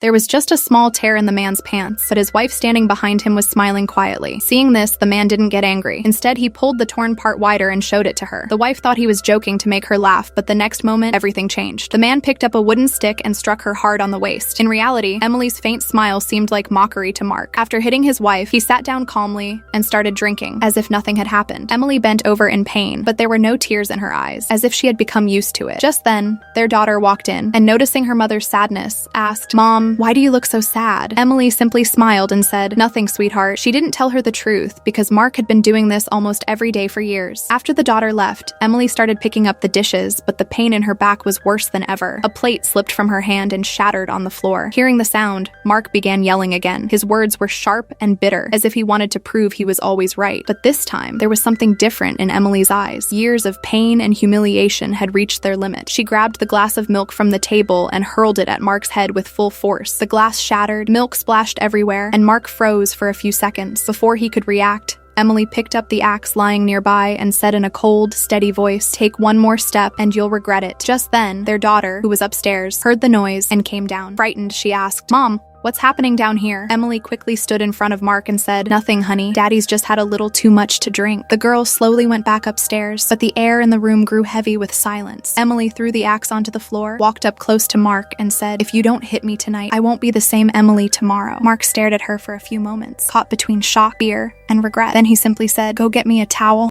There was just a small tear in the man's pants, but his wife standing behind him was smiling quietly. Seeing this, the man didn't get angry. Instead, he pulled the torn part wider and showed it to her. The wife thought he was joking to make her laugh, but the next moment, everything changed. The man picked up a wooden stick and struck her hard on the waist. In reality, Emily's faint smile seemed like mockery to Mark. After hitting his wife, he sat down calmly and started drinking, as if nothing had happened. Emily bent over in pain, but there were no tears in her eyes, as if she had become used to it. Just then, their daughter walked in, and noticing her mother's sadness, asked, "Mom, why do you look so sad?" Emily simply smiled and said, "Nothing, sweetheart." She didn't tell her the truth, because Mark had been doing this almost every day for years. After the daughter left, Emily started picking up the dishes, but the pain in her back was worse than ever. A plate slipped from her hand and shattered on the floor. Hearing the sound, Mark began yelling again. His words were sharp and bitter, as if he wanted to prove he was always right. But this time, there was something different in Emily's eyes. Years of pain and humiliation had reached their limit. She grabbed the glass of milk from the table and hurled it at Mark's head with full force. The glass shattered, milk splashed everywhere, and Mark froze for a few seconds. Before he could react, Emily picked up the axe lying nearby and said in a cold, steady voice, "Take one more step and you'll regret it." Just then, their daughter, who was upstairs, heard the noise and came down. Frightened, she asked, "Mom, what's happening down here?" Emily quickly stood in front of Mark and said, "Nothing, honey. Daddy's just had a little too much to drink." The girl slowly went back upstairs, but the air in the room grew heavy with silence. Emily threw the axe onto the floor, walked up close to Mark, and said, "If you don't hit me tonight, I won't be the same Emily tomorrow." Mark stared at her for a few moments, caught between shock, fear, and regret. Then he simply said, "Go get me a towel."